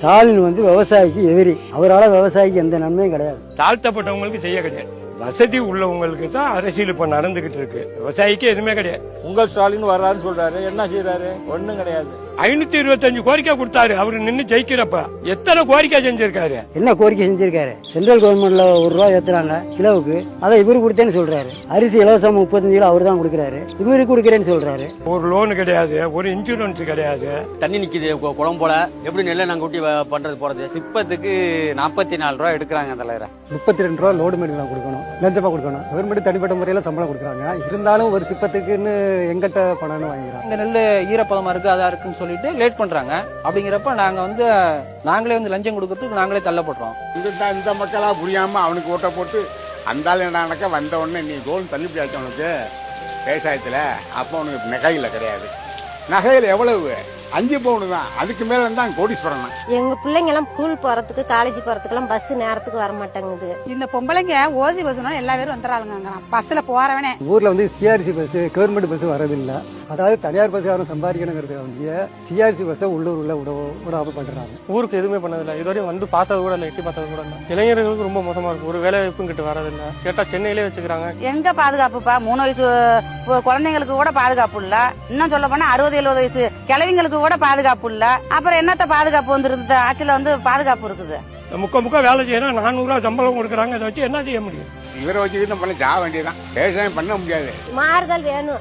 ஸ்டாலின் வந்து விவசாயிக்கு எதிரி. அவரால் விவசாயிக்கு எந்த நன்மையும் கிடையாது. தாழ்த்தப்பட்டவங்களுக்கு செய்ய கிடையாது. வசதி உள்ளவங்களுக்கு தான் அரசியல் இப்ப நடந்துகிட்டு இருக்கு. விவசாயிக்கு எதுவுமே கிடையாது. உங்கள் ஸ்டாலின் வர்றாருன்னு சொல்றாரு, என்ன செய்யறாரு? ஒண்ணும் கிடையாது. 525 கோரிக்கை கொடுத்தாரு. அவரு நின்று ஜெயிக்கிறப்ப எத்தனை கோரிக்கை செஞ்சிருக்காரு? என்ன கோரிக்கை செஞ்சிருக்காரு? சென்ட்ரல் கவர்மெண்ட்ல ₹1 ஏத்துறாங்க கிலோவுக்கு, அதை இவரு கொடுத்தேன்னு சொல்றாரு. அரிசி இலவசம் 35 கிலோ அவர் தான் கொடுக்கறாரு, இவரு கொடுக்கறேன்னு சொல்றாரு. ஒரு லோன் கிடையாது, ஒரு இன்சூரன்ஸ் கிடையாது. தண்ணி நிக்குது குளம் போல, எப்படி நெல்லை நாங்க ஊட்டி பண்றது போறது? சிப்பத்துக்கு ₹44 எடுக்கிறாங்க தலைவர. ₹32 லோடு மேல கொடுக்கணும், லஞ்சமா கொடுக்கணும். கவர்மெண்ட் தனிப்பட்ட முறையில சம்பளம் கொடுக்குறாங்க. இருந்தாலும் ஒரு சிப்பத்துக்குன்னு எங்கிட்ட பணம்னு வாங்கிக்கிறாங்க. இந்த நெல் ஈரப்பதமா இருக்கு, அதா இருக்குன்னு சொல்லிட்டு லேட் பண்றாங்க. அப்படிங்கிறப்ப நாங்களே லஞ்சம் கொடுக்கறதுக்கு நாங்களே தள்ளப்படுறோம். இந்த மக்களா புரியாம அவனுக்கு ஓட்ட போட்டு அந்த நடக்க வந்த உடனே நீ கோல் தள்ளுபடி ஆச்சு அவனுக்கு விவசாயத்துல. அப்போ அவனுக்கு நகையில கிடையாது. நகையில எவ்வளவு? 5 பவுன் தான். அதுக்கு மேல இருந்தா கோடீஸ்வரன். எங்க பிள்ளைங்க எல்லாம் ஸ்கூல் போறதுக்கு காலேஜ் போறதுக்கு எல்லாம் பஸ் நேரத்துக்கு வர மாட்டேங்குது. இந்த பொம்பளைங்க ஓசி பஸ்னா எல்லா பேரும் வந்துறாளுங்க. பஸ்ல போறவனே ஊர்ல வந்து சிஆர்சி பஸ், கவர்மெண்ட் பஸ் வரதில்லை. அதாவது தனியார் பஸ் யாரும் சம்பாதிக்கணுங்கிறது வந்து சிஆர்சி பஸ் உள்ளூர்ல விடாம பண்றாங்க. ஊருக்கு எதுவுமே பண்ணதில்லை. இதுவரையும் வந்து பார்த்தது கூட இல்லை, எட்டி பார்த்தது கூட இல்லை. இளைஞர்களுக்கு ரொம்ப மோசமா இருக்கு. ஒரு வேலை வாய்ப்பும் கிட்ட வரதில்லை. கேட்டா சென்னையிலே வச்சுக்கிறாங்க. எங்க பாதுகாப்புப்பா? 3 வயசு குழந்தைங்களுக்கு கூட பாதுகாப்பு இல்ல. இன்னும் சொல்ல போனா 60-70 வயசு கிழவிங்களுக்கு கூட பாதுகாப்பு இல்ல. அப்புறம் என்னத்த பாதுகாப்பு வந்து ஆட்சியில பாதுகாப்பு இருக்குது? முக்க வேலை செய்யறோம், ₹400 சம்பளம் கொடுக்கறாங்க. அதை வச்சு என்ன செய்ய முடியும்? இவரை வச்சுக்கிட்டு பண்ண ஜா வேண்டியதான். விவசாயம் பண்ண முடியாது. மாறுதல் வேணும்.